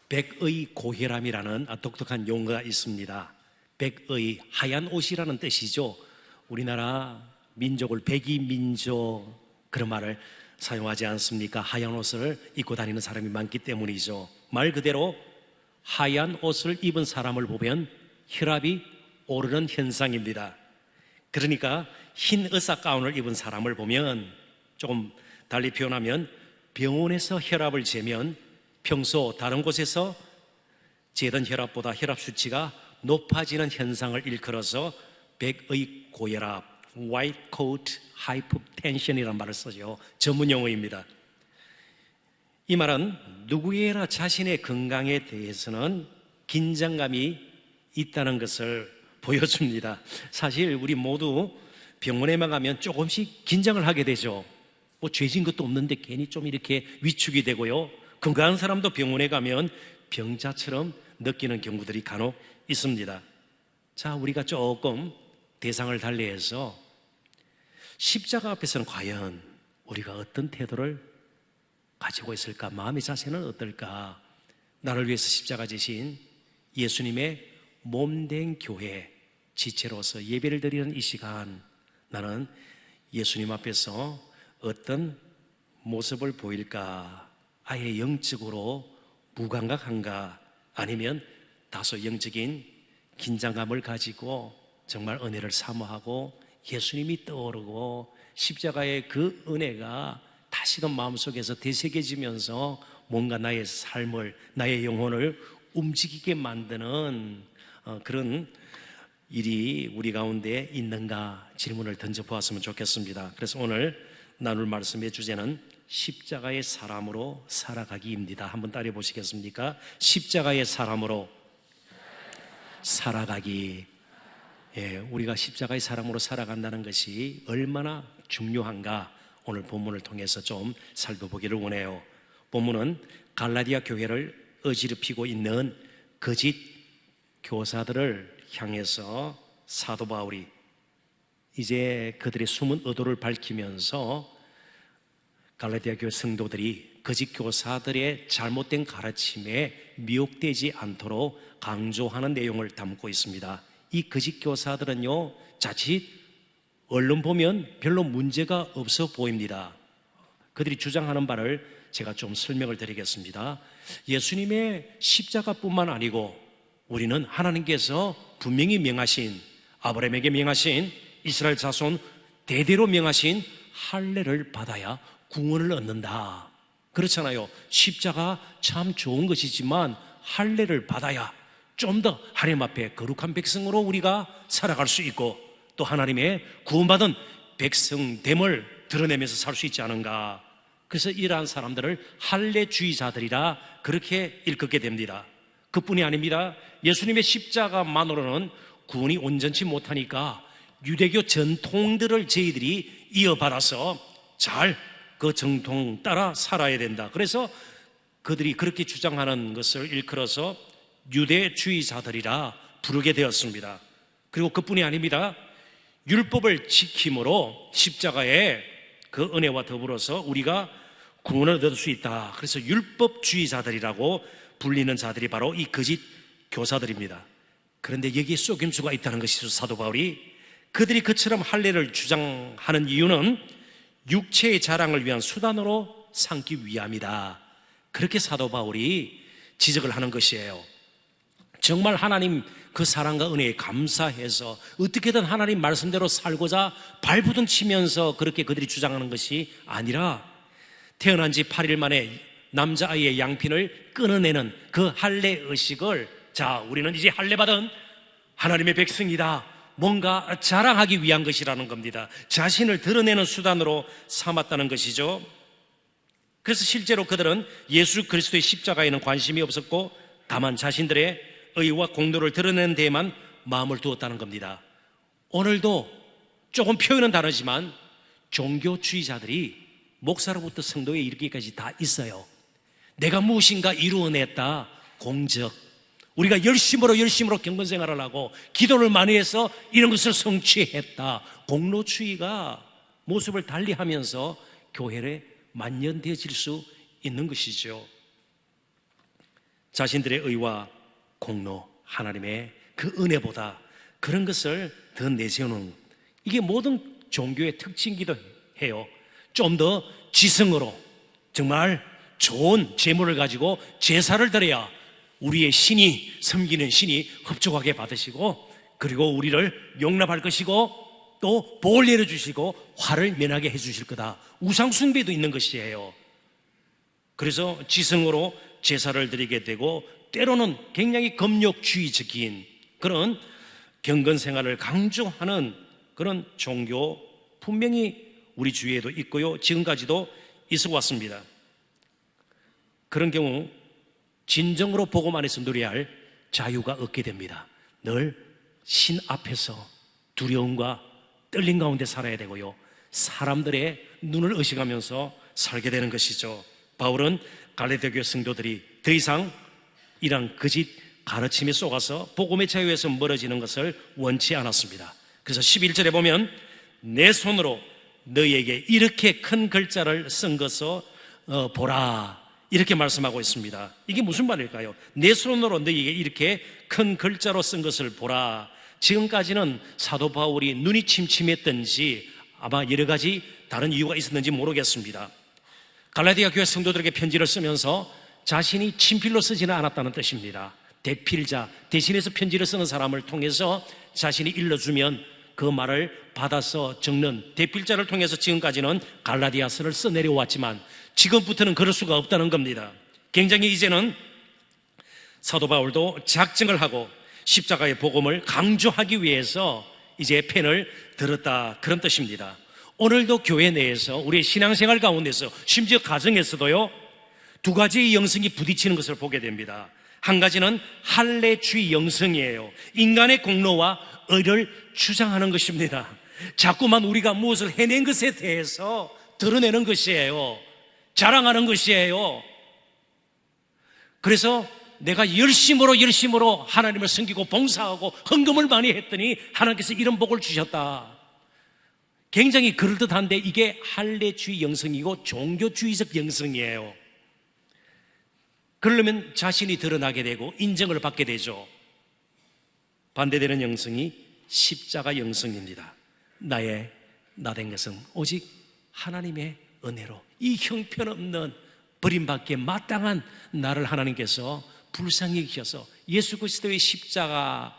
백의 고혈함이라는 독특한 용어가 있습니다. 백의, 하얀 옷이라는 뜻이죠. 우리나라 민족을 백이민족 그런 말을 사용하지 않습니까? 하얀 옷을 입고 다니는 사람이 많기 때문이죠. 말 그대로 하얀 옷을 입은 사람을 보면 혈압이 오르는 현상입니다. 그러니까 흰 의사 가운을 입은 사람을 보면, 조금 달리 표현하면 병원에서 혈압을 재면 평소 다른 곳에서 재던 혈압보다 혈압 수치가 높아지는 현상을 일컬어서 백의 고혈압, white coat hypertension이라는 말을 쓰죠. 전문 용어입니다. 이 말은 누구에게나 자신의 건강에 대해서는 긴장감이 있다는 것을 보여줍니다. 사실 우리 모두 병원에만 가면 조금씩 긴장을 하게 되죠. 뭐 죄진 것도 없는데 괜히 좀 이렇게 위축이 되고요. 건강한 사람도 병원에 가면 병자처럼 느끼는 경우들이 간혹 있습니다. 자, 우리가 조금 대상을 달리해서 십자가 앞에서는 과연 우리가 어떤 태도를 가지고 있을까? 마음의 자세는 어떨까? 나를 위해서 십자가 지신 예수님의 몸된 교회 지체로서 예배를 드리는 이 시간, 나는 예수님 앞에서 어떤 모습을 보일까? 아예 영적으로 무감각한가? 아니면 다소 영적인 긴장감을 가지고 정말 은혜를 사모하고 예수님이 떠오르고 십자가의 그 은혜가 다시금 마음속에서 되새겨지면서 뭔가 나의 삶을, 나의 영혼을 움직이게 만드는 그런 일이 우리 가운데 있는가 질문을 던져보았으면 좋겠습니다. 그래서 오늘 나눌 말씀의 주제는 십자가의 사람으로 살아가기입니다. 한번 따라해 보시겠습니까? 십자가의 사람으로 살아가기. 우리가 십자가의 사람으로 살아간다는 것이 얼마나 중요한가 오늘 본문을 통해서 좀 살펴보기를 원해요. 본문은 갈라디아 교회를 어지럽히고 있는 거짓 교사들을 향해서 사도 바울이 이제 그들의 숨은 의도를 밝히면서 갈라디아 교회 성도들이 거짓 교사들의 잘못된 가르침에 미혹되지 않도록 강조하는 내용을 담고 있습니다. 이 거짓 교사들은요, 자칫 언론 보면 별로 문제가 없어 보입니다. 그들이 주장하는 바를 제가 좀 설명을 드리겠습니다. 예수님의 십자가뿐만 아니고 우리는 하나님께서 분명히 명하신, 아브라함에게 명하신, 이스라엘 자손 대대로 명하신 할례를 받아야 구원을 얻는다. 그렇잖아요. 십자가 참 좋은 것이지만 할례를 받아야 좀 더 하나님 앞에 거룩한 백성으로 우리가 살아갈 수 있고 또 하나님의 구원받은 백성됨을 드러내면서 살 수 있지 않은가. 그래서 이러한 사람들을 할례주의자들이라 그렇게 일컫게 됩니다. 그뿐이 아닙니다. 예수님의 십자가만으로는 구원이 온전치 못하니까 유대교 전통들을 저희들이 이어받아서 잘 그 정통 따라 살아야 된다. 그래서 그들이 그렇게 주장하는 것을 일컬어서 유대주의자들이라 부르게 되었습니다. 그리고 그뿐이 아닙니다. 율법을 지킴으로 십자가의 그 은혜와 더불어서 우리가 구원을 얻을 수 있다. 그래서 율법주의자들이라고 불리는 자들이 바로 이 거짓 교사들입니다. 그런데 여기에 속임수가 있다는 것이죠. 사도 바울이 그들이 그처럼 할례를 주장하는 이유는 육체의 자랑을 위한 수단으로 삼기 위함이다. 그렇게 사도 바울이 지적을 하는 것이에요. 정말 하나님 그 사랑과 은혜에 감사해서 어떻게든 하나님 말씀대로 살고자 발부둥치면서 그렇게 그들이 주장하는 것이 아니라 태어난 지 8일 만에 남자아이의 양핀을 끊어내는 그 할례 의식을, 자, 우리는 이제 할례 받은 하나님의 백성이다, 뭔가 자랑하기 위한 것이라는 겁니다. 자신을 드러내는 수단으로 삼았다는 것이죠. 그래서 실제로 그들은 예수 그리스도의 십자가에는 관심이 없었고 다만 자신들의 의와 공로를 드러내는 데에만 마음을 두었다는 겁니다. 오늘도 조금 표현은 다르지만 종교주의자들이 목사로부터 성도에 이르기까지 다 있어요. 내가 무엇인가 이루어냈다, 공적, 우리가 열심으로 경건생활을 하고 기도를 많이 해서 이런 것을 성취했다, 공로주의가 모습을 달리하면서 교회에 만연되어질 수 있는 것이죠. 자신들의 의와 공로, 하나님의 그 은혜보다 그런 것을 더 내세우는, 이게 모든 종교의 특징이기도 해요. 좀 더 지성으로 정말 좋은 재물을 가지고 제사를 드려야 우리의 신이, 섬기는 신이 흡족하게 받으시고, 그리고 우리를 용납할 것이고 또 복을 내려주시고 화를 면하게 해주실 거다. 우상 숭배도 있는 것이에요. 그래서 지성으로 제사를 드리게 되고, 때로는 굉장히 금욕주의적인 그런 경건 생활을 강조하는 그런 종교 분명히 우리 주위에도 있고요, 지금까지도 있어 왔습니다. 그런 경우 진정으로 복음 안에서 누려야 할 자유가 없게 됩니다. 늘 신 앞에서 두려움과 떨림 가운데 살아야 되고요, 사람들의 눈을 의식하면서 살게 되는 것이죠. 바울은 갈라디아 교회 성도들이 더 이상 이런 거짓 가르침에 속아서 복음의 자유에서 멀어지는 것을 원치 않았습니다. 그래서 11절에 보면 내 손으로 너희에게 이렇게 큰 글자를 쓴 것을 보라, 이렇게 말씀하고 있습니다. 이게 무슨 말일까요? 내 손으로 너희에게 이렇게 큰 글자로 쓴 것을 보라. 지금까지는 사도 바울이 눈이 침침했던지 아마 여러 가지 다른 이유가 있었는지 모르겠습니다. 갈라디아 교회 성도들에게 편지를 쓰면서 자신이 친필로 쓰지는 않았다는 뜻입니다. 대필자, 대신해서 편지를 쓰는 사람을 통해서 자신이 일러주면 그 말을 받아서 적는 대필자를 통해서 지금까지는 갈라디아서를 써내려왔지만 지금부터는 그럴 수가 없다는 겁니다. 굉장히 이제는 사도 바울도 작정을 하고 십자가의 복음을 강조하기 위해서 이제 펜을 들었다, 그런 뜻입니다. 오늘도 교회 내에서 우리의 신앙생활 가운데서 심지어 가정에서도요, 두 가지의 영성이 부딪히는 것을 보게 됩니다. 한 가지는 할례주의 영성이에요. 인간의 공로와 의를 주장하는 것입니다. 자꾸만 우리가 무엇을 해낸 것에 대해서 드러내는 것이에요. 자랑하는 것이에요. 그래서 내가 열심으로 하나님을 섬기고 봉사하고 헌금을 많이 했더니 하나님께서 이런 복을 주셨다. 굉장히 그럴듯한데 이게 할례주의 영성이고 종교주의적 영성이에요. 그러려면 자신이 드러나게 되고 인정을 받게 되죠. 반대되는 영성이 십자가 영성입니다. 나 된 것은 오직 하나님의 은혜로, 이 형편없는 버림받기에 마땅한 나를 하나님께서 불쌍히 여기셔서 예수 그리스도의 십자가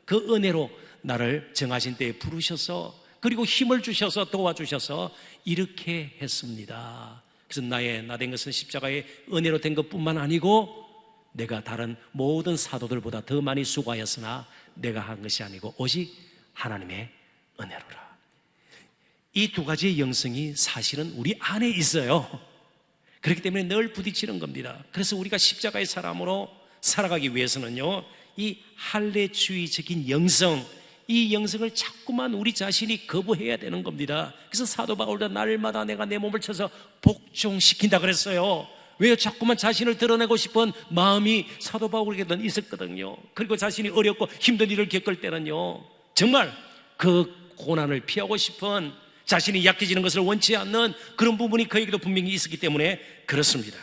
그 은혜로 나를 정하신 때에 부르셔서, 그리고 힘을 주셔서 도와주셔서 이렇게 했습니다. 그래서 나 된 것은 십자가의 은혜로 된 것뿐만 아니고 내가 다른 모든 사도들보다 더 많이 수고하였으나 내가 한 것이 아니고 오직 하나님의 은혜로라. 이 두 가지의 영성이 사실은 우리 안에 있어요. 그렇기 때문에 늘 부딪히는 겁니다. 그래서 우리가 십자가의 사람으로 살아가기 위해서는요, 이 할례주의적인 영성, 이 영성을 자꾸만 우리 자신이 거부해야 되는 겁니다. 그래서 사도 바울도 날마다 내가 내 몸을 쳐서 복종시킨다 그랬어요. 왜요? 자꾸만 자신을 드러내고 싶은 마음이 사도 바울에게는 있었거든요. 그리고 자신이 어렵고 힘든 일을 겪을 때는요, 정말 그 고난을 피하고 싶은, 자신이 약해지는 것을 원치 않는 그런 부분이 그에게도 분명히 있었기 때문에 그렇습니다.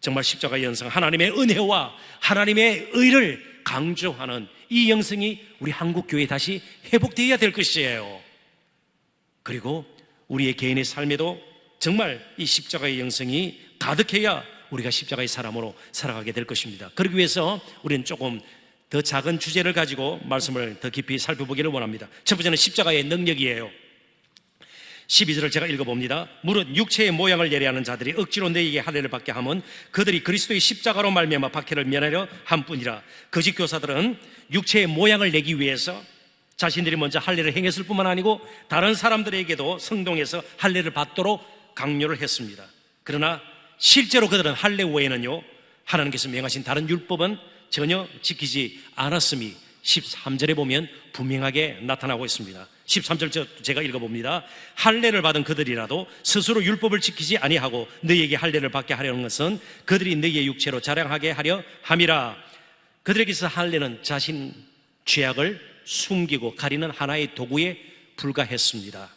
정말 십자가의 영성, 하나님의 은혜와 하나님의 의를 강조하는 이 영성이 우리 한국교회에 다시 회복되어야 될 것이에요. 그리고 우리의 개인의 삶에도 정말 이 십자가의 영성이 가득해야 우리가 십자가의 사람으로 살아가게 될 것입니다. 그러기 위해서 우리는 조금 더 작은 주제를 가지고 말씀을 더 깊이 살펴보기를 원합니다. 첫 번째는 십자가의 능력이에요. 12절을 제가 읽어봅니다. 무릇 육체의 모양을 예래하는 자들이 억지로 너희에게 할례를 받게 하면 그들이 그리스도의 십자가로 말미암아 박해를 면하려 함뿐이라. 거짓 교사들은 육체의 모양을 내기 위해서 자신들이 먼저 할례를 행했을 뿐만 아니고 다른 사람들에게도 성동에서 할례를 받도록 강요를 했습니다. 그러나 실제로 그들은 할례 외에는요, 하나님께서 명하신 다른 율법은 전혀 지키지 않았음이 13절에 보면 분명하게 나타나고 있습니다. 13절 제가 읽어봅니다. 할례를 받은 그들이라도 스스로 율법을 지키지 아니하고 너희에게 할례를 받게 하려는 것은 그들이 너희의 육체로 자랑하게 하려 함이라. 그들에게서 할례는 자신 죄악을 숨기고 가리는 하나의 도구에 불과했습니다.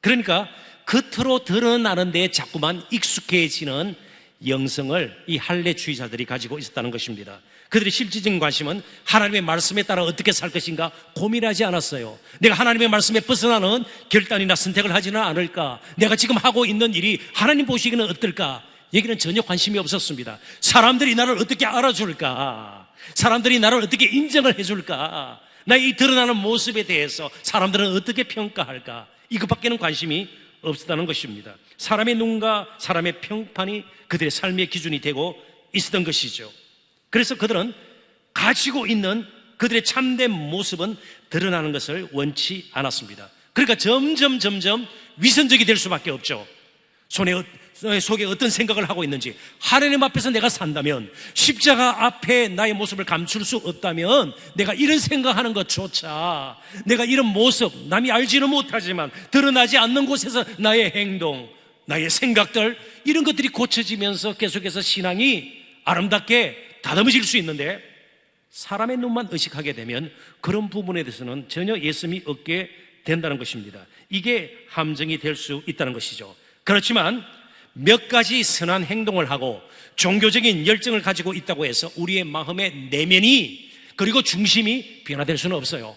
그러니까 겉으로 드러나는 데 자꾸만 익숙해지는 영성을 이 할례주의자들이 가지고 있었다는 것입니다. 그들의 실질적인 관심은 하나님의 말씀에 따라 어떻게 살 것인가 고민하지 않았어요. 내가 하나님의 말씀에 벗어나는 결단이나 선택을 하지는 않을까, 내가 지금 하고 있는 일이 하나님 보시기에는 어떨까, 여기는 전혀 관심이 없었습니다. 사람들이 나를 어떻게 알아줄까, 사람들이 나를 어떻게 인정을 해줄까, 나의 이 드러나는 모습에 대해서 사람들은 어떻게 평가할까, 이것밖에는 관심이 없었다는 것입니다. 사람의 눈과 사람의 평판이 그들의 삶의 기준이 되고 있었던 것이죠. 그래서 그들은 가지고 있는 그들의 참된 모습은 드러나는 것을 원치 않았습니다. 그러니까 점점 위선적이 될 수밖에 없죠. 속에 어떤 생각을 하고 있는지, 하나님 앞에서 내가 산다면, 십자가 앞에 나의 모습을 감출 수 없다면, 내가 이런 생각하는 것조차, 내가 이런 모습, 남이 알지는 못하지만 드러나지 않는 곳에서 나의 행동, 나의 생각들, 이런 것들이 고쳐지면서 계속해서 신앙이 아름답게 다듬어질 수 있는데, 사람의 눈만 의식하게 되면 그런 부분에 대해서는 전혀 예쁨이 없게 된다는 것입니다. 이게 함정이 될 수 있다는 것이죠. 그렇지만 몇 가지 선한 행동을 하고 종교적인 열정을 가지고 있다고 해서 우리의 마음의 내면이, 그리고 중심이 변화될 수는 없어요.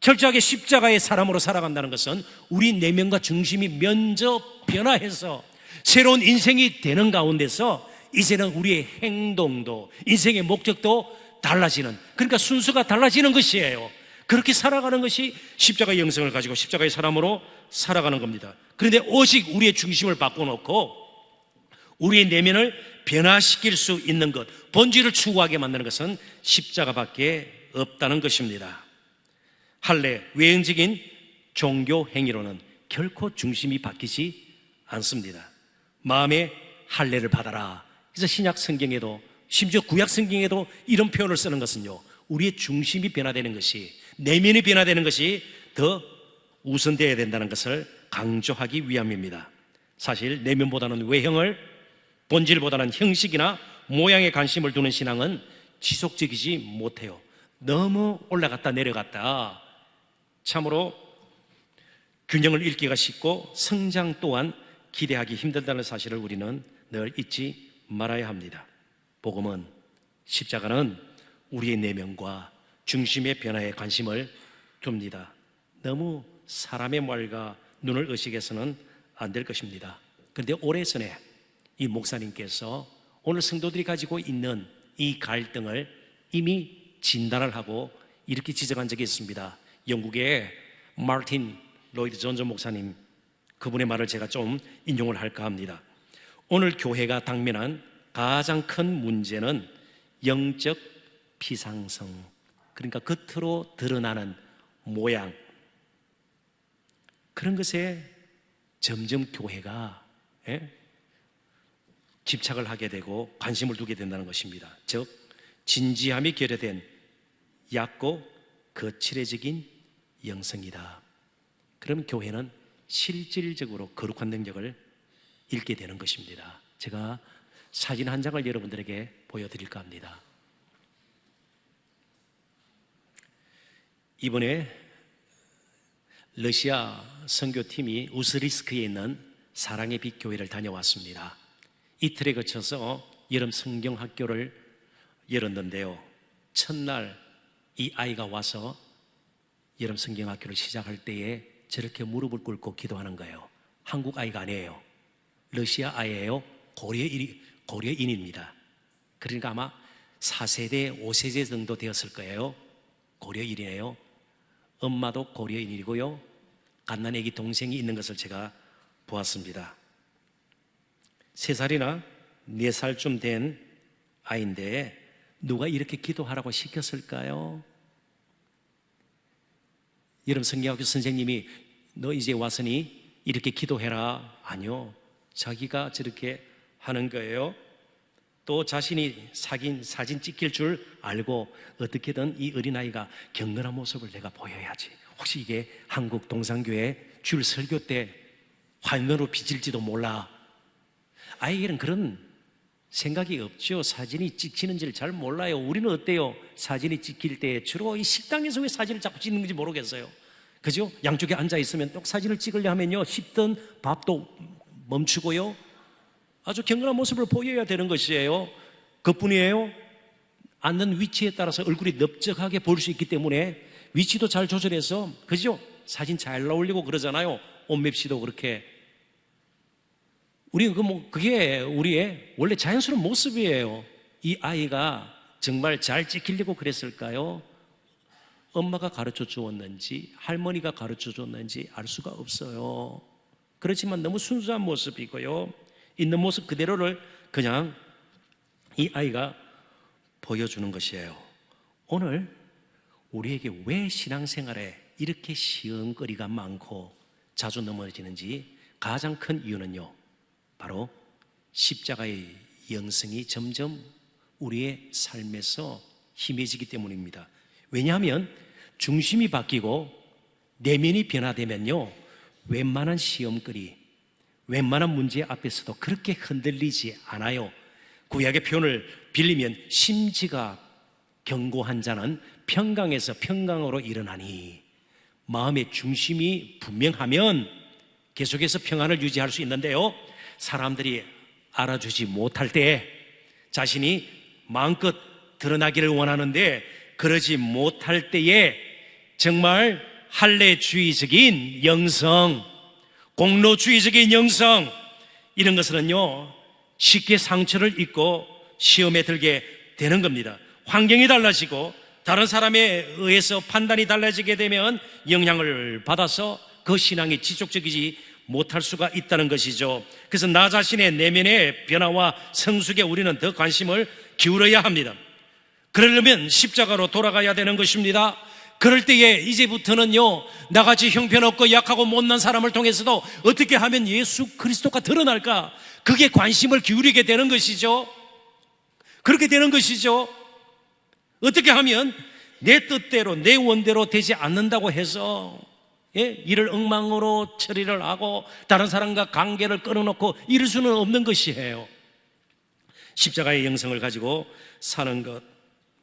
철저하게 십자가의 사람으로 살아간다는 것은 우리 내면과 중심이 먼저 변화해서 새로운 인생이 되는 가운데서 이제는 우리의 행동도, 인생의 목적도 달라지는, 그러니까 순서가 달라지는 것이에요. 그렇게 살아가는 것이 십자가의 영성을 가지고 십자가의 사람으로 살아가는 겁니다. 그런데 오직 우리의 중심을 바꿔놓고 우리의 내면을 변화시킬 수 있는 것, 본질을 추구하게 만드는 것은 십자가밖에 없다는 것입니다. 할례, 외형적인 종교 행위로는 결코 중심이 바뀌지 않습니다. 마음의 할례를 받아라. 그래서 신약 성경에도, 심지어 구약 성경에도 이런 표현을 쓰는 것은요, 우리의 중심이 변화되는 것이, 내면이 변화되는 것이 더 우선되어야 된다는 것을 강조하기 위함입니다. 사실 내면보다는 외형을, 본질보다는 형식이나 모양에 관심을 두는 신앙은 지속적이지 못해요. 너무 올라갔다 내려갔다, 참으로 균형을 잃기가 쉽고 성장 또한 기대하기 힘들다는 사실을 우리는 늘 잊지 말아야 합니다. 복음은, 십자가는 우리의 내면과 중심의 변화에 관심을 둡니다. 너무 사람의 말과 눈을 의식해서는 안 될 것입니다. 그런데 오래전에 이 목사님께서 오늘 성도들이 가지고 있는 이 갈등을 이미 진단을 하고 이렇게 지적한 적이 있습니다. 영국의 마틴 로이드 존슨 목사님, 그분의 말을 제가 좀 인용을 할까 합니다. 오늘 교회가 당면한 가장 큰 문제는 영적 피상성, 그러니까 겉으로 드러나는 모양, 그런 것에 점점 교회가 집착을 하게 되고 관심을 두게 된다는 것입니다. 즉, 진지함이 결여된 얕고 거칠해진 영성이다. 그럼 교회는 실질적으로 거룩한 능력을 잃게 되는 것입니다. 제가 사진 한 장을 여러분들에게 보여드릴까 합니다. 이번에 러시아 선교팀이 우스리스크에 있는 사랑의 빛 교회를 다녀왔습니다. 이틀에 거쳐서 여름 성경 학교를 열었는데요, 첫날 이 아이가 와서 여름 성경 학교를 시작할 때에 저렇게 무릎을 꿇고 기도하는 거예요. 한국 아이가 아니에요. 러시아 아이예요. 고려인입니다. 그러니까 아마 4세대, 5세대 정도 되었을 거예요. 고려인이에요. 엄마도 고려인이고요, 갓난 아기 동생이 있는 것을 제가 보았습니다. 3살이나 4살쯤 된 아이인데 누가 이렇게 기도하라고 시켰을까요? 여름 성경학교 선생님이 너 이제 왔으니 이렇게 기도해라. 아니요, 자기가 저렇게 하는 거예요. 또 자신이 사진 찍힐 줄 알고 어떻게든 이 어린아이가 경건한 모습을 내가 보여야지, 혹시 이게 한국 동산교회 줄 설교 때 화면으로 비칠지도 몰라. 아이에게는 그런 생각이 없죠. 사진이 찍히는지를 잘 몰라요. 우리는 어때요? 사진이 찍힐 때 주로 이 식당에서 왜 사진을 자꾸 찍는 건지 모르겠어요. 그죠? 양쪽에 앉아 있으면 또 사진을 찍으려 하면요, 씹던 밥도 멈추고요, 아주 경건한 모습을 보여야 되는 것이에요. 그뿐이에요. 앉는 위치에 따라서 얼굴이 넓적하게 보일 수 있기 때문에 위치도 잘 조절해서, 그죠? 사진 잘 나올리고 그러잖아요. 옷맵시도 그렇게. 그게 우리의 원래 자연스러운 모습이에요. 이 아이가 정말 잘 찍히려고 그랬을까요? 엄마가 가르쳐 주었는지 할머니가 가르쳐 줬는지 알 수가 없어요. 그렇지만 너무 순수한 모습이고요, 있는 모습 그대로를 그냥 이 아이가 보여주는 것이에요. 오늘 우리에게 왜 신앙생활에 이렇게 시험거리가 많고 자주 넘어지는지 가장 큰 이유는요, 바로 십자가의 영성이 점점 우리의 삶에서 힘해지기 때문입니다. 왜냐하면 중심이 바뀌고 내면이 변화되면요, 웬만한 시험거리, 웬만한 문제 앞에서도 그렇게 흔들리지 않아요. 구약의 표현을 빌리면 심지가 견고한 자는 평강에서 평강으로 일어나니, 마음의 중심이 분명하면 계속해서 평안을 유지할 수 있는데요, 사람들이 알아주지 못할 때 자신이 마음껏 드러나기를 원하는데 그러지 못할 때에 정말 할례주의적인 영성, 공로주의적인 영성, 이런 것은요 쉽게 상처를 입고 시험에 들게 되는 겁니다. 환경이 달라지고 다른 사람에 의해서 판단이 달라지게 되면 영향을 받아서 그 신앙이 지속적이지 못할 수가 있다는 것이죠. 그래서 나 자신의 내면의 변화와 성숙에 우리는 더 관심을 기울여야 합니다. 그러려면 십자가로 돌아가야 되는 것입니다. 그럴 때에 이제부터는요, 나같이 형편없고 약하고 못난 사람을 통해서도 어떻게 하면 예수 그리스도가 드러날까, 그게 관심을 기울이게 되는 것이죠. 그렇게 되는 것이죠. 어떻게 하면 내 뜻대로 내 원대로 되지 않는다고 해서 이를 엉망으로 처리를 하고 다른 사람과 관계를 끊어놓고 이럴 수는 없는 것이에요. 십자가의 영성을 가지고 사는 것,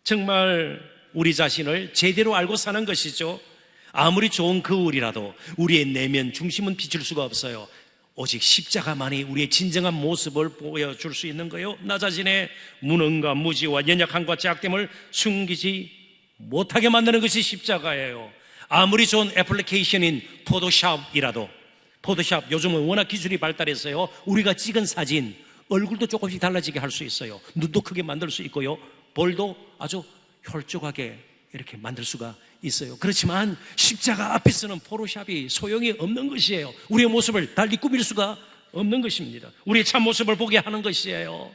정말 우리 자신을 제대로 알고 사는 것이죠. 아무리 좋은 거울이라도 우리의 내면 중심은 비출 수가 없어요. 오직 십자가만이 우리의 진정한 모습을 보여줄 수 있는 거예요. 나 자신의 무능과 무지와 연약함과 제약됨을 숨기지 못하게 만드는 것이 십자가예요. 아무리 좋은 애플리케이션인 포토샵이라도, 포토샵 요즘은 워낙 기술이 발달했어요. 우리가 찍은 사진 얼굴도 조금씩 달라지게 할 수 있어요. 눈도 크게 만들 수 있고요, 볼도 아주 혈족하게 이렇게 만들 수가 있어요. 그렇지만 십자가 앞에서는 포토샵이 소용이 없는 것이에요. 우리의 모습을 달리 꾸밀 수가 없는 것입니다. 우리의 참 모습을 보게 하는 것이에요.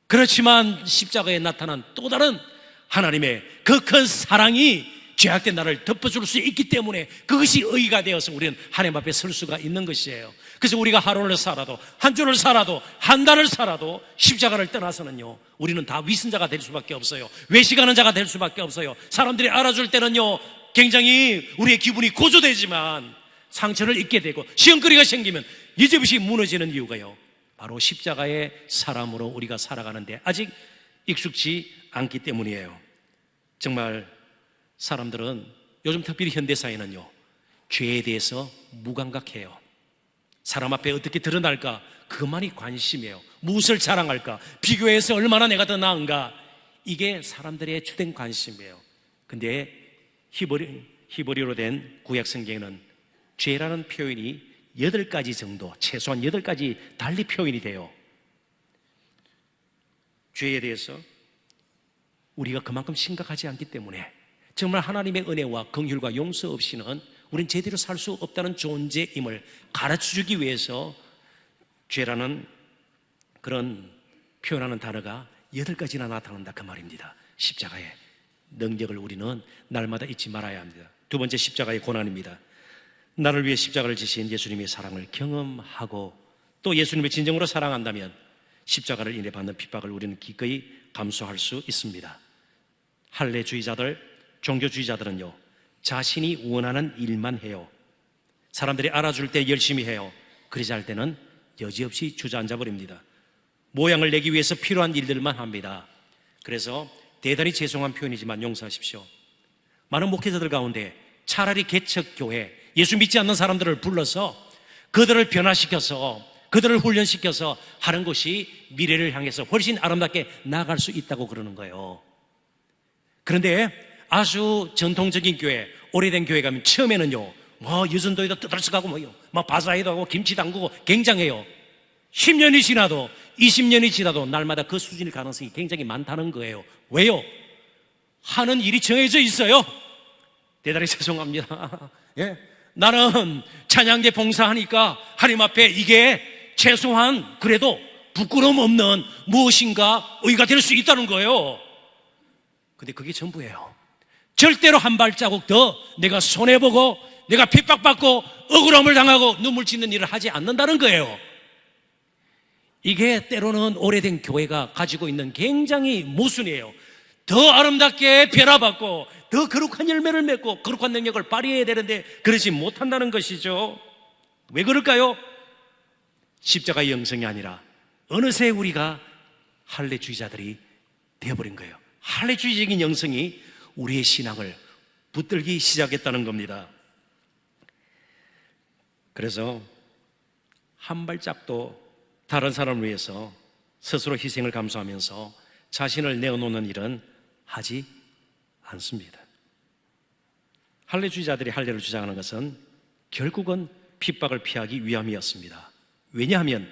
그렇지만 십자가에 나타난 또 다른 하나님의 그 큰 사랑이 죄악된 나를 덮어줄 수 있기 때문에 그것이 의의가 되어서 우리는 하나님 앞에 설 수가 있는 것이에요. 그래서 우리가 하루를 살아도, 한 주를 살아도, 한 달을 살아도 십자가를 떠나서는요, 우리는 다 위선자가 될 수밖에 없어요. 외식하는 자가 될 수밖에 없어요. 사람들이 알아줄 때는요 굉장히 우리의 기분이 고조되지만 상처를 입게 되고 시험거리가 생기면 이제부터 무너지는 이유가요, 바로 십자가의 사람으로 우리가 살아가는데 아직 익숙지 않기 때문이에요. 정말 사람들은 요즘 특별히 현대사회는요, 죄에 대해서 무감각해요. 사람 앞에 어떻게 드러날까, 그것만이 관심이에요. 무엇을 자랑할까, 비교해서 얼마나 내가 더 나은가, 이게 사람들의 주된 관심이에요. 근데 히브리어로 된 구약 성경에는 죄라는 표현이 8가지 정도, 최소한 8가지 달리 표현이 돼요. 죄에 대해서 우리가 그만큼 심각하지 않기 때문에 정말 하나님의 은혜와 긍휼과 용서 없이는 우린 제대로 살 수 없다는 존재임을 가르쳐주기 위해서 죄라는 그런 표현하는 단어가 8가지나 나타난다, 그 말입니다. 십자가의 능력을 우리는 날마다 잊지 말아야 합니다. 두 번째, 십자가의 고난입니다. 나를 위해 십자가를 지신 예수님의 사랑을 경험하고 또 예수님을 진정으로 사랑한다면 십자가를 인해 받는 핍박을 우리는 기꺼이 감수할 수 있습니다. 할례주의자들, 종교주의자들은요, 자신이 원하는 일만 해요. 사람들이 알아줄 때 열심히 해요. 그러지 않을 때는 여지없이 주저앉아 버립니다. 모양을 내기 위해서 필요한 일들만 합니다. 그래서 대단히 죄송한 표현이지만 용서하십시오. 많은 목회자들 가운데 차라리 개척교회, 예수 믿지 않는 사람들을 불러서 그들을 변화시켜서 그들을 훈련시켜서 하는 것이 미래를 향해서 훨씬 아름답게 나아갈 수 있다고 그러는 거예요. 그런데 아주 전통적인 교회, 오래된 교회 가면 처음에는요, 유전도에도 떠들썩하고 바사에도 하고 김치 담그고 굉장해요. 10년이 지나도 20년이 지나도 날마다 그 수준일 가능성이 굉장히 많다는 거예요. 왜요? 하는 일이 정해져 있어요. 대단히 죄송합니다. 예? 나는 찬양대 봉사하니까 하나님 앞에 이게 최소한 그래도 부끄러움 없는 무엇인가 의가 될 수 있다는 거예요. 근데 그게 전부예요. 절대로 한 발자국 더 내가 손해보고 내가 핍박받고 억울함을 당하고 눈물 짓는 일을 하지 않는다는 거예요. 이게 때로는 오래된 교회가 가지고 있는 굉장히 모순이에요. 더 아름답게 변화받고 더 거룩한 열매를 맺고 거룩한 능력을 발휘해야 되는데 그러지 못한다는 것이죠. 왜 그럴까요? 십자가의 영성이 아니라 어느새 우리가 할례주의자들이 되어버린 거예요. 할례주의적인 영성이 우리의 신앙을 붙들기 시작했다는 겁니다. 그래서 한 발짝도 다른 사람을 위해서 스스로 희생을 감수하면서 자신을 내어놓는 일은 하지 않습니다. 할례주의자들이 할례를 주장하는 것은 결국은 핍박을 피하기 위함이었습니다. 왜냐하면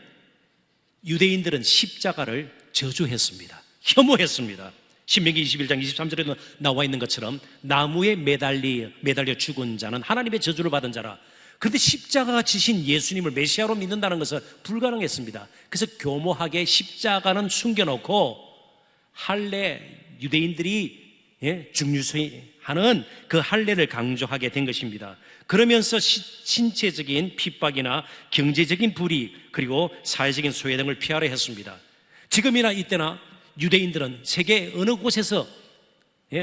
유대인들은 십자가를 저주했습니다. 혐오했습니다. 신명기 21장 23절에도 나와 있는 것처럼 나무에 매달려 죽은 자는 하나님의 저주를 받은 자라. 그런데 십자가가 지신 예수님을 메시아로 믿는다는 것은 불가능했습니다. 그래서 교모하게 십자가는 숨겨놓고 할례, 유대인들이 중류하는 그 할례를 강조하게 된 것입니다. 그러면서 신체적인 핍박이나 경제적인 불이익 그리고 사회적인 소외 등을 피하려 했습니다. 지금이나 이때나 유대인들은 세계 어느 곳에서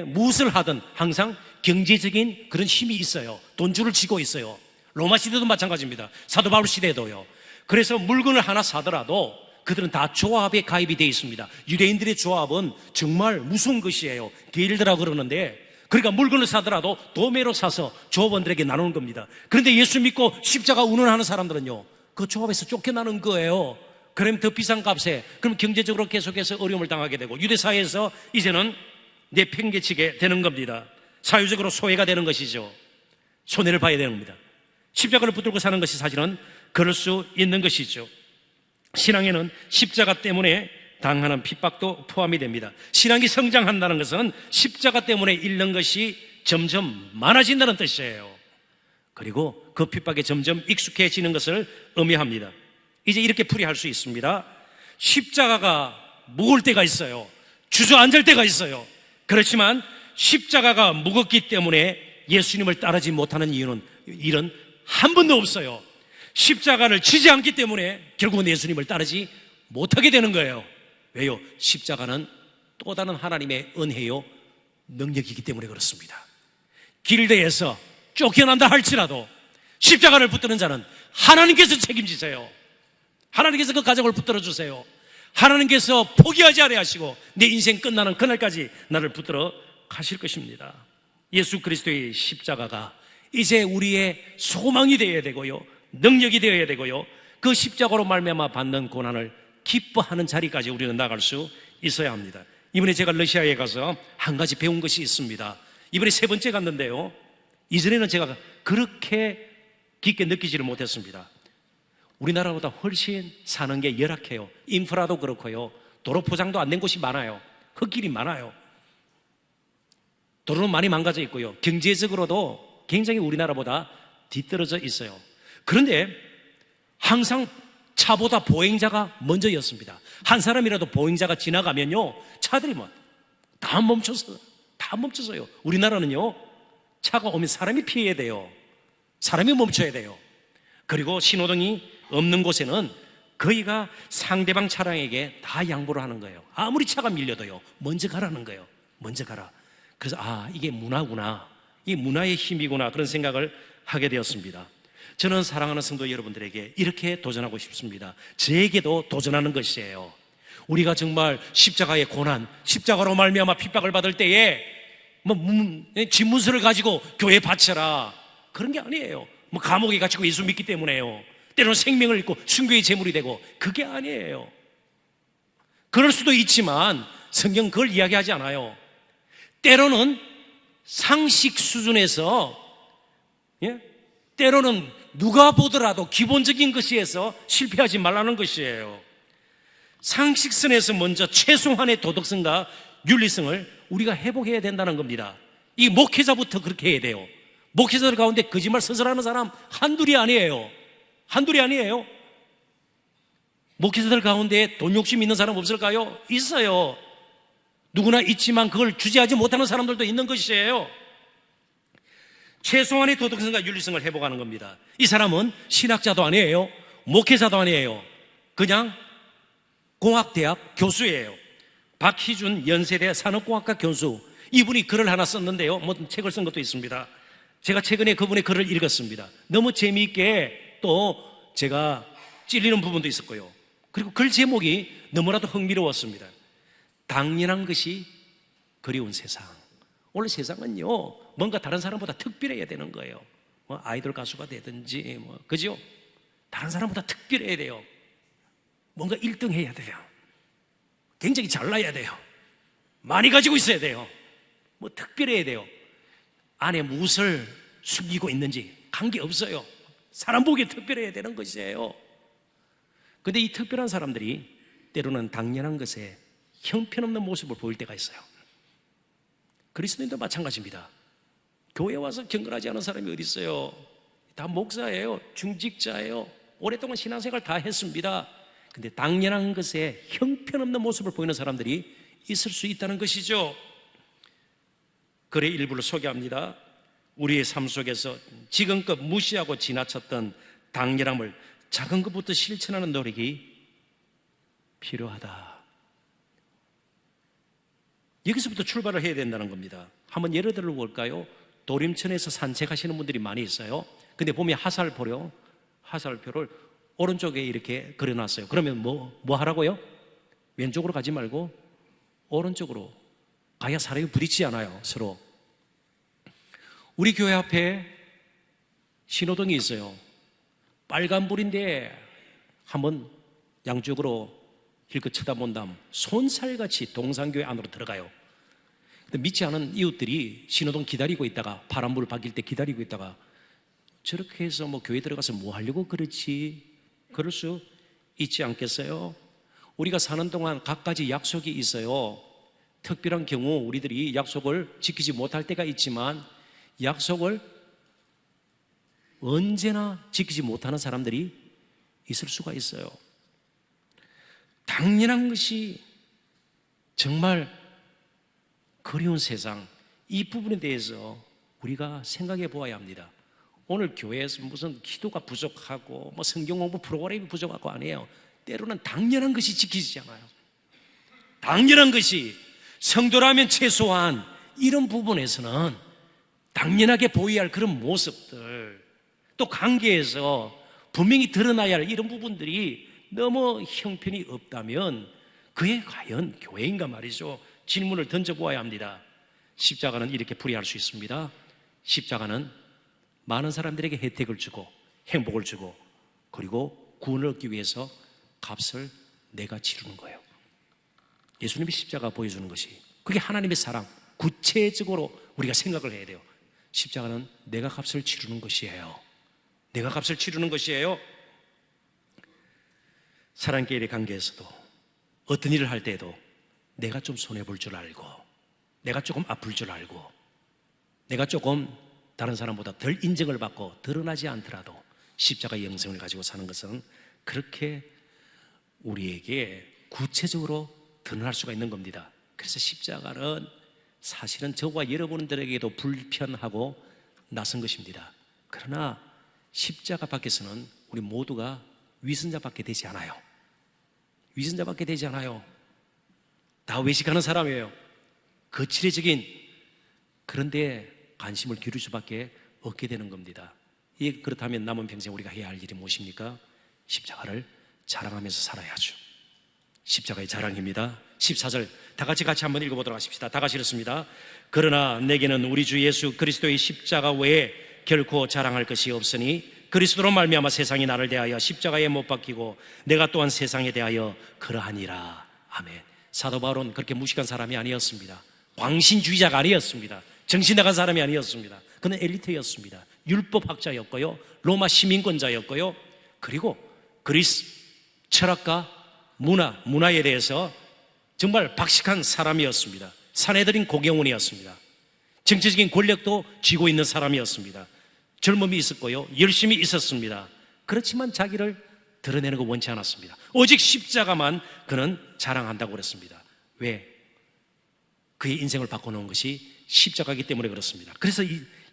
무엇을 하든 항상 경제적인 그런 힘이 있어요. 돈줄을 쥐고 있어요. 로마 시대도 마찬가지입니다. 사도 바울 시대도요. 그래서 물건을 하나 사더라도 그들은 다 조합에 가입이 되어 있습니다. 유대인들의 조합은 정말 무서운 것이에요. 게일드라고 그러는데, 그러니까 물건을 사더라도 도매로 사서 조합원들에게 나누는 겁니다. 그런데 예수 믿고 십자가 운운하는 사람들은요, 그 조합에서 쫓겨나는 거예요. 그러면 더 비싼 값에, 그럼 경제적으로 계속해서 어려움을 당하게 되고 유대 사회에서 이제는 내팽개치게 되는 겁니다. 사회적으로 소외가 되는 것이죠. 손해를 봐야 되는 겁니다. 십자가를 붙들고 사는 것이 사실은 그럴 수 있는 것이죠. 신앙에는 십자가 때문에 당하는 핍박도 포함이 됩니다. 신앙이 성장한다는 것은 십자가 때문에 잃는 것이 점점 많아진다는 뜻이에요. 그리고 그 핍박에 점점 익숙해지는 것을 의미합니다. 이제 이렇게 풀이할 수 있습니다. 십자가가 무거울 때가 있어요. 주저앉을 때가 있어요. 그렇지만 십자가가 무겁기 때문에 예수님을 따르지 못하는 일은 한 번도 없어요. 십자가를 지지 않기 때문에 결국은 예수님을 따르지 못하게 되는 거예요. 왜요? 십자가는 또 다른 하나님의 은혜요 능력이기 때문에 그렇습니다. 길드에서 쫓겨난다 할지라도 십자가를 붙드는 자는 하나님께서 책임지세요. 하나님께서 그 가정을 붙들어 주세요. 하나님께서 포기하지 아니하시고 내 인생 끝나는 그날까지 나를 붙들어 가실 것입니다. 예수 그리스도의 십자가가 이제 우리의 소망이 되어야 되고요, 능력이 되어야 되고요, 그 십자가로 말미암아 받는 고난을 기뻐하는 자리까지 우리는 나갈 수 있어야 합니다. 이번에 제가 러시아에 가서 한 가지 배운 것이 있습니다. 이번에 세 번째 갔는데요, 이전에는 제가 그렇게 깊게 느끼지를 못했습니다. 우리나라보다 훨씬 사는 게 열악해요. 인프라도 그렇고요, 도로 포장도 안 된 곳이 많아요. 흙길이 많아요. 도로는 많이 망가져 있고요, 경제적으로도 굉장히 우리나라보다 뒤떨어져 있어요. 그런데 항상 차보다 보행자가 먼저였습니다. 한 사람이라도 보행자가 지나가면요, 차들이 다 멈춰서요. 우리나라는요, 차가 오면 사람이 피해야 돼요. 사람이 멈춰야 돼요. 그리고 신호등이 없는 곳에는 거의가 상대방 차량에게 다 양보를 하는 거예요. 아무리 차가 밀려도요, 먼저 가라는 거예요. 먼저 가라. 그래서 이게 문화구나, 이게 문화의 힘이구나, 그런 생각을 하게 되었습니다. 저는 사랑하는 성도 여러분들에게 이렇게 도전하고 싶습니다. 저에게도 도전하는 것이에요. 우리가 정말 십자가의 고난, 십자가로 말미암아 핍박을 받을 때에 집문서를 가지고 교회에 바쳐라, 그런 게 아니에요. 감옥에 갇히고 예수 믿기 때문에요. 때로는 생명을 잃고 순교의 제물이 되고, 그게 아니에요. 그럴 수도 있지만 성경은 그걸 이야기하지 않아요. 때로는 상식 수준에서, 때로는 누가 보더라도 기본적인 것에서 실패하지 말라는 것이에요. 상식선에서 먼저 최소한의 도덕성과 윤리성을 우리가 회복해야 된다는 겁니다. 이 목회자부터 그렇게 해야 돼요. 목회자들 가운데 거짓말 서설하는 사람 한둘이 아니에요. 한둘이 아니에요. 목회자들 가운데 돈 욕심 있는 사람 없을까요? 있어요. 누구나 있지만 그걸 주제하지 못하는 사람들도 있는 것이에요. 최소한의 도덕성과 윤리성을 회복하는 겁니다. 이 사람은 신학자도 아니에요. 목회자도 아니에요. 그냥 공학대학 교수예요. 박희준 연세대 산업공학과 교수. 이분이 글을 하나 썼는데요. 뭐 책을 쓴 것도 있습니다. 제가 최근에 그분의 글을 읽었습니다. 너무 재미있게 또 제가 찔리는 부분도 있었고요. 그리고 글 제목이 너무나도 흥미로웠습니다. 당연한 것이 그리운 세상. 오늘 세상은요, 뭔가 다른 사람보다 특별해야 되는 거예요. 뭐 아이돌 가수가 되든지, 그죠? 다른 사람보다 특별해야 돼요. 뭔가 1등 해야 돼요. 굉장히 잘나야 돼요. 많이 가지고 있어야 돼요. 뭐 특별해야 돼요. 안에 무엇을 숨기고 있는지 관계없어요. 사람 보기에 특별해야 되는 것이에요. 근데 이 특별한 사람들이 때로는 당연한 것에 형편없는 모습을 보일 때가 있어요. 그리스도인도 마찬가지입니다. 교회 와서 경건하지 않은 사람이 어디 있어요? 다 목사예요. 중직자예요. 오랫동안 신앙생활 다 했습니다. 근데 당연한 것에 형편없는 모습을 보이는 사람들이 있을 수 있다는 것이죠. 글의 일부를 소개합니다. 우리의 삶 속에서 지금껏 무시하고 지나쳤던 당연함을 작은 것부터 실천하는 노력이 필요하다. 여기서부터 출발을 해야 된다는 겁니다. 한번 예를 들어 볼까요? 도림천에서 산책하시는 분들이 많이 있어요. 근데 보면 화살표를 오른쪽에 이렇게 그려놨어요. 그러면 뭐 하라고요? 왼쪽으로 가지 말고 오른쪽으로 가야 사람이 부딪히지 않아요, 서로. 우리 교회 앞에 신호등이 있어요. 빨간불인데 한번 양쪽으로 힐끗 쳐다본 다음 손살같이 동산교회 안으로 들어가요. 근데 믿지 않은 이웃들이 신호등 기다리고 있다가, 파란불 바뀔 때 기다리고 있다가, 저렇게 해서 교회 들어가서 뭐 하려고 그렇지? 그럴 수 있지 않겠어요? 우리가 사는 동안 각가지 약속이 있어요. 특별한 경우 우리들이 약속을 지키지 못할 때가 있지만, 약속을 언제나 지키지 못하는 사람들이 있을 수가 있어요. 당연한 것이 정말 그리운 세상, 이 부분에 대해서 우리가 생각해 보아야 합니다. 오늘 교회에서 무슨 기도가 부족하고 성경 공부 프로그램이 부족하고 아니에요. 때로는 당연한 것이 지키지 않아요. 당연한 것이, 성도라면 최소한 이런 부분에서는 당연하게 보여야 할 그런 모습들, 또 관계에서 분명히 드러나야 할 이런 부분들이 너무 형편이 없다면 그게 과연 교회인가 말이죠. 질문을 던져보아야 합니다. 십자가는 이렇게 풀이할 수 있습니다. 십자가는 많은 사람들에게 혜택을 주고 행복을 주고, 그리고 구원을 얻기 위해서 값을 내가 치르는 거예요. 예수님이 십자가 보여주는 것이, 그게 하나님의 사랑, 구체적으로 우리가 생각을 해야 돼요. 십자가는 내가 값을 치르는 것이에요. 내가 값을 치르는 것이에요. 사랑끼리 관계에서도 어떤 일을 할 때에도 내가 좀 손해볼 줄 알고, 내가 조금 아플 줄 알고, 내가 조금 다른 사람보다 덜 인정을 받고 드러나지 않더라도 십자가의 영성을 가지고 사는 것은 그렇게 우리에게 구체적으로 드러날 수가 있는 겁니다. 그래서 십자가는 사실은 저와 여러분들에게도 불편하고 낯선 것입니다. 그러나 십자가 밖에서는 우리 모두가 위선자밖에 되지 않아요. 위선자밖에 되지 않아요. 다 외식하는 사람이에요. 거칠해적인, 그런데 관심을 기울일 수밖에 없게 되는 겁니다. 그렇다면 남은 평생 우리가 해야 할 일이 무엇입니까? 십자가를 자랑하면서 살아야죠. 십자가의 자랑입니다. 14절 다 같이 한번 읽어보도록 하십시다. 다 같이 읽습니다. 그러나 내게는 우리 주 예수 그리스도의 십자가 외에 결코 자랑할 것이 없으니 그리스도로 말미암아 세상이 나를 대하여 십자가에 못 박히고 내가 또한 세상에 대하여 그러하니라. 아멘. 사도 바울은 그렇게 무식한 사람이 아니었습니다. 광신주의자가 아니었습니다. 정신 나간 사람이 아니었습니다. 그는 엘리트였습니다. 율법학자였고요, 로마 시민권자였고요, 그리고 그리스 철학과 문화에 대해서 정말 박식한 사람이었습니다. 사내들인 고경원이었습니다. 정치적인 권력도 쥐고 있는 사람이었습니다. 젊음이 있었고요, 열심히 있었습니다. 그렇지만 자기를 드러내는 거 원치 않았습니다. 오직 십자가만 그는 자랑한다고 그랬습니다. 왜? 그의 인생을 바꿔놓은 것이 십자가이기 때문에 그렇습니다. 그래서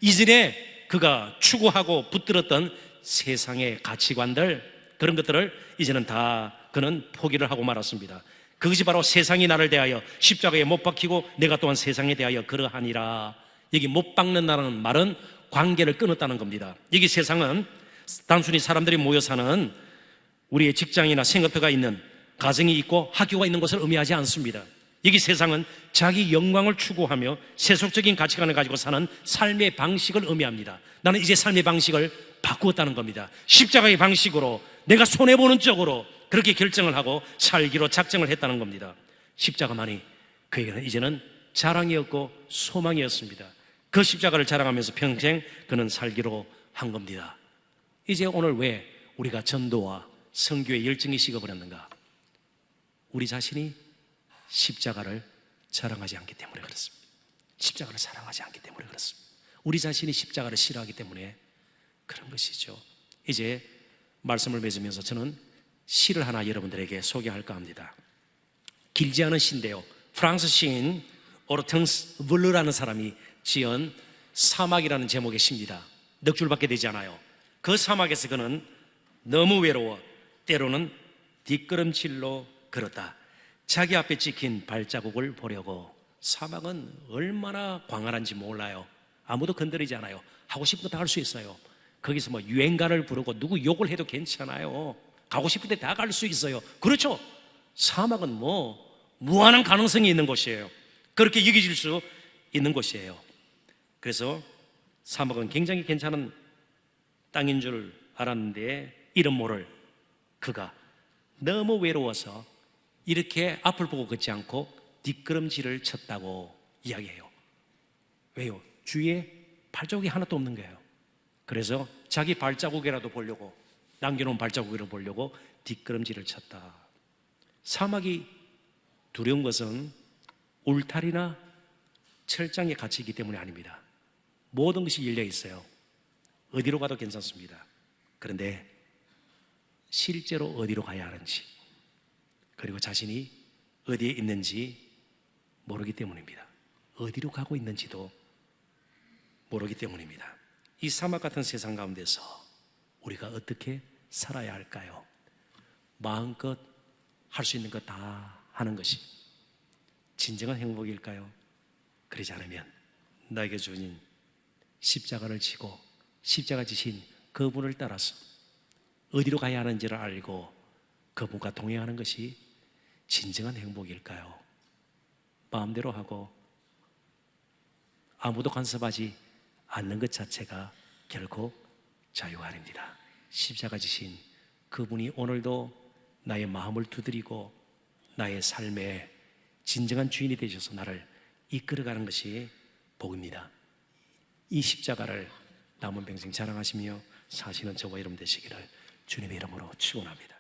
이전에 그가 추구하고 붙들었던 세상의 가치관들, 그런 것들을 이제는 다 그는 포기를 하고 말았습니다. 그것이 바로 세상이 나를 대하여 십자가에 못 박히고 내가 또한 세상에 대하여 그러하니라. 여기 못 박는다는 말은 관계를 끊었다는 겁니다. 여기 세상은 단순히 사람들이 모여 사는 우리의 직장이나 생업터가 있는 가정이 있고 학교가 있는 것을 의미하지 않습니다. 여기 세상은 자기 영광을 추구하며 세속적인 가치관을 가지고 사는 삶의 방식을 의미합니다. 나는 이제 삶의 방식을 바꾸었다는 겁니다. 십자가의 방식으로 내가 손해보는 쪽으로 그렇게 결정을 하고 살기로 작정을 했다는 겁니다. 십자가만이 그에게는 이제는 자랑이었고 소망이었습니다. 그 십자가를 자랑하면서 평생 그는 살기로 한 겁니다. 이제 오늘 왜 우리가 전도와 선교의 열정이 식어버렸는가? 우리 자신이 십자가를 자랑하지 않기 때문에 그렇습니다. 십자가를 사랑하지 않기 때문에 그렇습니다. 우리 자신이 십자가를 싫어하기 때문에 그런 것이죠. 이제 말씀을 맺으면서 저는 시를 하나 여러분들에게 소개할까 합니다. 길지 않은 시인데요, 프랑스 시인 오르탕스 블르라는 사람이 지은 사막이라는 제목의 시입니다. 넉 줄밖에 되지 않아요. 그 사막에서 그는 너무 외로워 때로는 뒷걸음질로 걸었다. 자기 앞에 찍힌 발자국을 보려고. 사막은 얼마나 광활한지 몰라요. 아무도 건드리지 않아요. 하고 싶은 거 다 할 수 있어요. 거기서 뭐 유행가를 부르고 누구 욕을 해도 괜찮아요. 가고 싶은 데 다 갈 수 있어요. 그렇죠? 사막은 뭐 무한한 가능성이 있는 곳이에요. 그렇게 여겨질 수 있는 곳이에요. 그래서 사막은 굉장히 괜찮은 땅인 줄 알았는데 이름 모를 그가 너무 외로워서 이렇게 앞을 보고 걷지 않고 뒷걸음질을 쳤다고 이야기해요. 왜요? 주위에 발자국이 하나도 없는 거예요. 그래서 자기 발자국이라도 보려고, 남겨놓은 발자국이라도 보려고 뒷걸음질을 쳤다. 사막이 두려운 것은 울타리나 철장에 갇히기 때문이 아닙니다. 모든 것이 열려 있어요. 어디로 가도 괜찮습니다. 그런데 실제로 어디로 가야 하는지, 그리고 자신이 어디에 있는지 모르기 때문입니다. 어디로 가고 있는지도 모르기 때문입니다. 이 사막 같은 세상 가운데서 우리가 어떻게 살아야 할까요? 마음껏 할 수 있는 것 다 하는 것이 진정한 행복일까요? 그러지 않으면 나에게 주신 십자가를 지고 십자가 지신 그분을 따라서 어디로 가야 하는지를 알고 그분과 동행하는 것이 진정한 행복일까요? 마음대로 하고 아무도 간섭하지 않는 것 자체가 결코 자유가 아닙니다. 십자가 지신 그분이 오늘도 나의 마음을 두드리고 나의 삶의 진정한 주인이 되셔서 나를 이끌어가는 것이 복입니다. 이 십자가를 남은 평생 자랑하시며 사시는 저와 여러분 되시기를 주님의 이름으로 축원합니다.